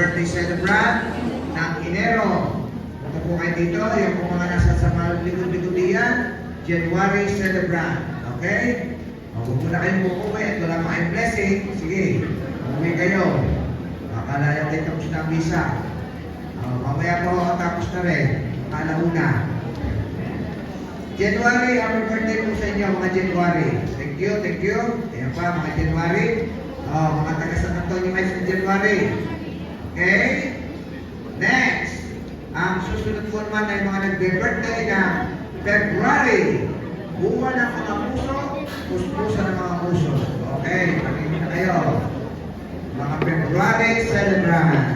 birthday celebrant ng Enero. Ito po kayo dito, yung po mga nasa sa mga likod-likod diyan, January celebrant. Okay? Huwag muna kayong uuwi at wala mga blessing. Sige, umuwi kayo. Akala natin tayo tapos na ang visa. Mamaya po ako tapos na rin. Alauna. January, happy birthday po sa inyo mga January. Thank you, thank you. Ayan pa mga January. Mga taga San Antonio Heights ng January. Okay? Next. Ang susunod po naman ay mga nagbe-birthday ng February. Buwan ng mga puso, puspusa ng mga puso. Okay, pagiging na kayo. Mga February celebrant.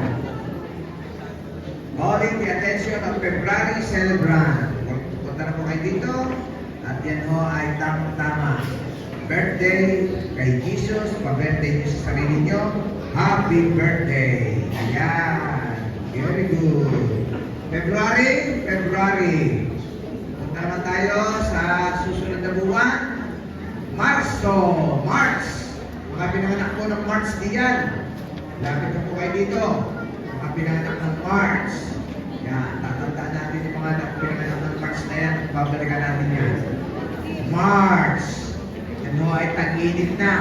Calling the attention of February celebrant. Punta na po kayo dito. At yan ho ay tamang-tama. Birthday kay Jesus. Pa-birthday niyo sa sarili niyo. Happy birthday. Ayan. Very good. February. Punta naman tayo sa susunod na buwan. March. Mga pinanganak po ng March diyan. Lapit na po kayo dito. Mga pinanganak ng March. Yan, tatandaan natin yung mga pinanganak ng March na yan. Babalikan natin yan. March. Ano ay tag-init na.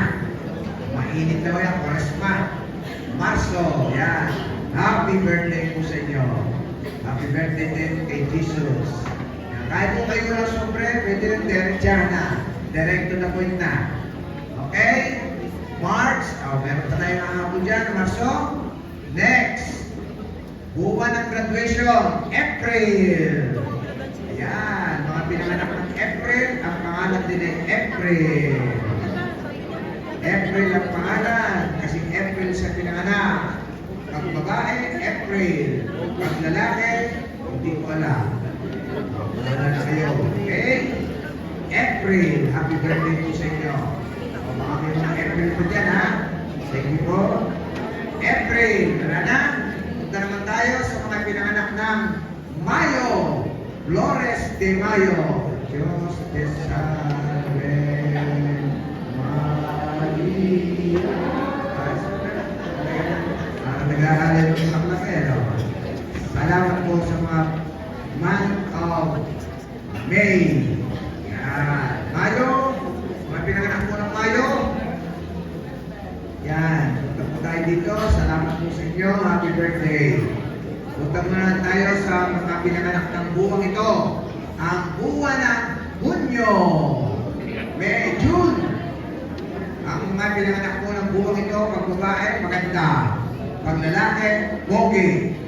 Mainit na yan, oras pa. Marso. Yan. Happy birthday po sa inyo. Happy birthday din kay Jesus. Yan. Kahit po kayo lang sobre, pwede rin diretsahan na. Direct to the point na. Okay? March. Meron pa tayong hahapon dyan. Marso. Next. Buwan ng graduation. April. Ayan. Mga pinanganak ng April. Ang pangalan din ay April. April ang pangalan. Kasi April sa pinanganak. Pag babae, April. Pag lalaki, hindi ko alam. Wala na kayo. Okay? April. Happy birthday po sa inyo. Baka may mga April po dyan, ha? Thank you po. April. Tara na. Punta naman tayo sa mga pinanganak ng Mayo. Flores de Mayo. Diyos te salve, Maria. Nag-aaral yung mga klase, no? Salamat po sa mga month of May. Yan. Mayo. Mga pinanganak po ng Mayo. Yan. Punta po tayo dito. Salamat po sa inyo. Happy birthday. Punta muna tayo sa mga pinanganak ng buwang ito. Ang buwan ng Hunyo. May June. Ang mga pinanganak po ng buwang ito, pag babae, maganda. Pag lalaki, pogi.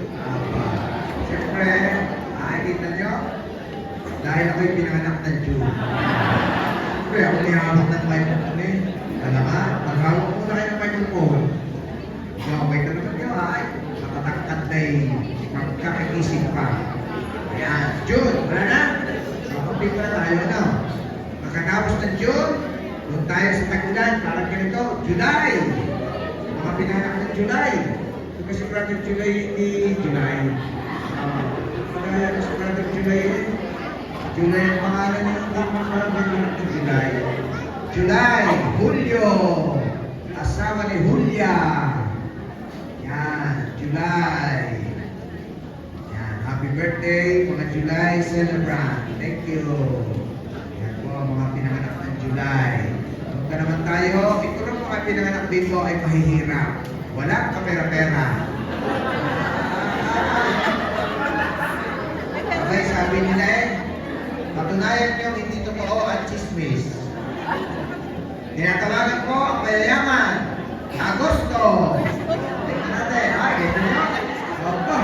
Siyempre, nakikita nyo, dahil ako'y pinanganak ng June. Siyempre, ako nihawak ng microphone eh. Alam nga, maghawak muna kayo ng microphone. Okay ka naman nyo, ay, matatakad na'y magkakaisip pa. Ayan, June, wala na? Makunti pa na tayo, no? Makatapos ng June, doon tayo sa Tagulan, parang ganito, July. Mga pinanganak ng July. Kasi Brother July, hindi July. Kaya kasi Brother July, July ang pangalan niya, hindi makarapag ng July. July, Julio, asawa ni Julia. Yan, July. Yan, happy birthday, mga July celebrant. Thank you. Yan po, mga pinanganak ng July. Punta naman tayo, ito lang mga pinanganak dito ay mahihirap. Walang kapera-pera. Okay, sabi nila eh, patunayan nyo hindi totoo ang chismis. Tinatawagan ko ang mayayaman. Agosto. Tingnan natin. Ay, ito nyo. Opo.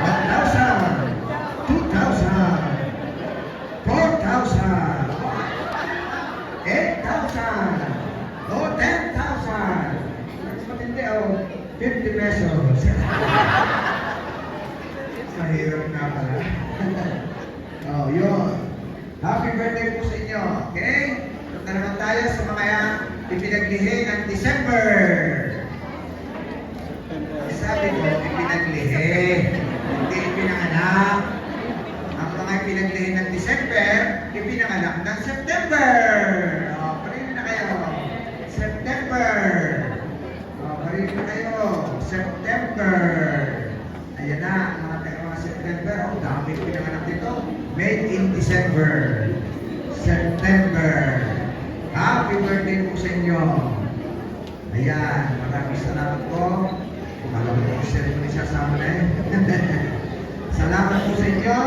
1,000. 2,000. 4,000. 8,000. O, 10,000. Matindi o, 50 pesos. Mahirap na pala. Oh, yun. Happy birthday po sa inyo. Okay? Punta naman tayo sa mga ipinaglihi ng December. Sabi ko, ipinaglihi. Hindi ipinanganak. Ang mga ipinaglihi ng December, ipinanganak ng September. O, parin na kayo. September. O, parin na kayo. September. September. Oh, dami pinanganak dito. Made in December. September. Happy birthday po sa inyo. Ayan, maraming salamat po. Alam mo kung ceremony sasama na eh. Salamat po sa inyo,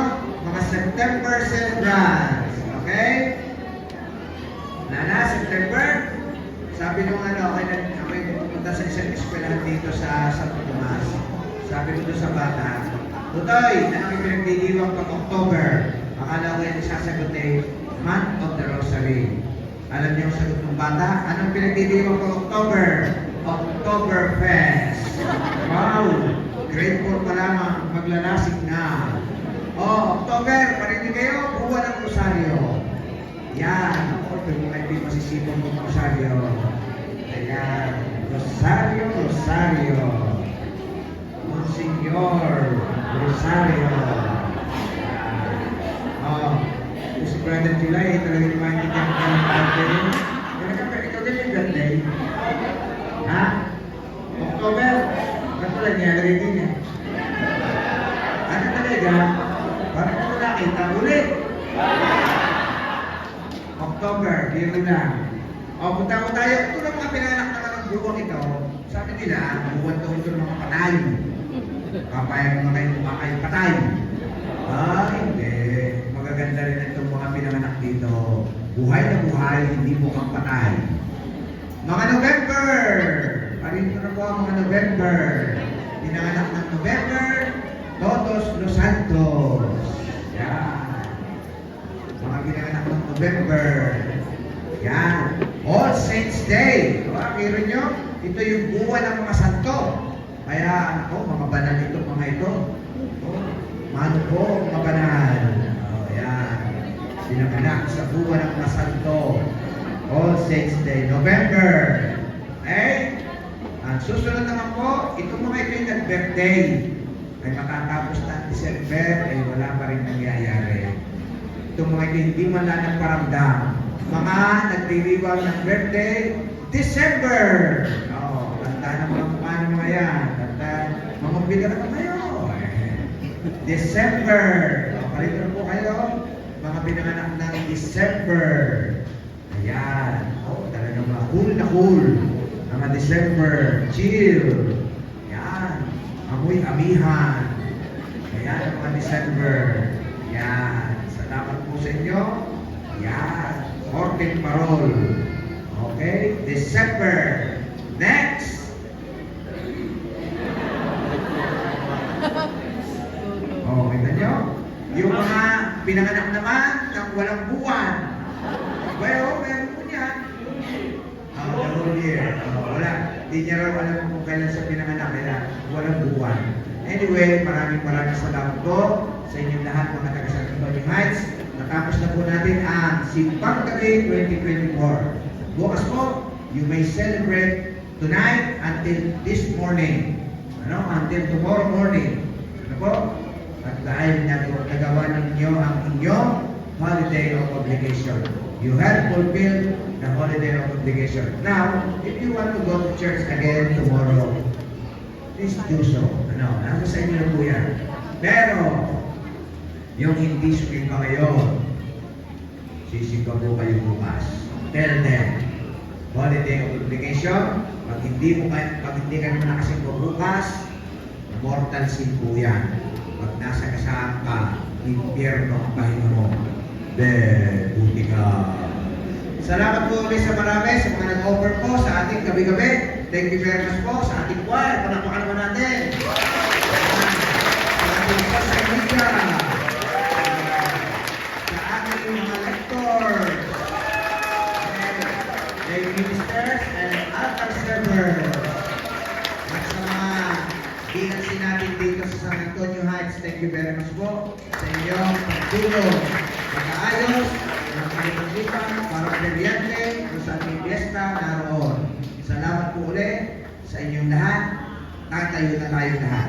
mga September celebrants. Okay? Nana, September. Sabi nung ako'y pupunta sa isang eskwelahan dito sa Santo Tomas. Sabi ko doon sa bata, Tutoy, ano yung pinagdidiwang pag October? Akala ko yung isasagot eh, Month of the Rosary. Alam niyo ang sagot ng bata? Anong pinagdidiwang pag October? Oktoberfest. Wow! Grade 4 pa lamang, maglalasing na. Oh, October, parinig kayo, buwan ng Rosario. Yan. Ako, ito yung hindi masisipon ng Rosario. Ayan. Rosario, Rosario. Monsignor Rosario. Oh, si Brother July, talaga yung mga hindi kaya ng ikaw din yung birthday. Ha? October? Kaso lang niya, lagay din eh. Ano talaga? Parang ko nakita ulit. October, biro lang. O, punta ko tayo. Ito lang mga pinanganak naman ng buwang ito. Sabi nila, buwan daw ito ng mga patay. Kapayag naman kayo kumakay patay. Ah, hindi. Magaganda rin itong mga pinanganak dito. Buhay na buhay, hindi mukhang patay. Mga November! Parito na po ang mga November. Pinanganak ng November, Todos los Santos. Yan. Mga pinanganak ng November. Yan. All Saints Day. Kiro nyo, ito yung buwan ng mga santo. Kaya, ako, mga banal ito, mga ito. Mano po, mga banal. Yan. Pinanganak sa buwan ng mga santo. All Saints Day, November. Okay? Ang susunod naman po, itong mga ito yung nag-birthday. Ay matatapos na December, ay wala pa rin nangyayari. Itong mga ito hindi man lang nagparamdam. Mga nagdiriwang ng birthday, December. Oo, tanda na mga mukha ng mga yan. Tanda, mga bigat na kayo. December. Palito na po kayo, mga pinanganak ng December. Ayan. Oh, talagang mga cool na cool. Mga December. Chill. Ayan. Amoy amihan. Ayan, mga December. Ayan. Salamat po sa inyo. Ayan. Orting parol. Okay? December. Next. Oh, kita nyo? Yung mga pinanganak naman ng walang buwan. Well, meron po niya. The whole year. Wala. Hindi niya raw alam kung kailan sa pinanganak. Kaya walang buwan. Anyway, maraming salamat po sa inyong lahat mga taga San Antonio Heights. Natapos na po natin ang Simbang Gabi 2024. Bukas po, you may celebrate tonight until this morning. Until tomorrow morning. Ano po? At dahil nagawa ninyo ang inyong holiday of obligation. You have fulfilled the holiday of obligation. Now, if you want to go to church again tomorrow, please do so. Nasa sa inyo na po yan. Pero, yung hindi sumimba ngayon, sisimba po kayo bukas. Tell them, holiday of obligation, pag hindi ka naman nakasimba bukas, mortal sin po yan. Pag nasa kasama ka, impyerno ang pahinga mo. Buti ka. Salamat po ulit sa marami sa mga nag-offer po sa ating gabi-gabi. Thank you very much po sa ating choir. Panapakan naman natin. Sa ating social media. Sa ating mga lectors. Lay ministers and altar servers. At sa mga binansi natin dito sa San Antonio Heights, thank you very much po sa inyong pagtulong. Pagkaayos, ng kalimutan, para brillante, kung sa ating fiesta naroon. Salamat po ulit sa inyong lahat. Tatayo na tayo lahat.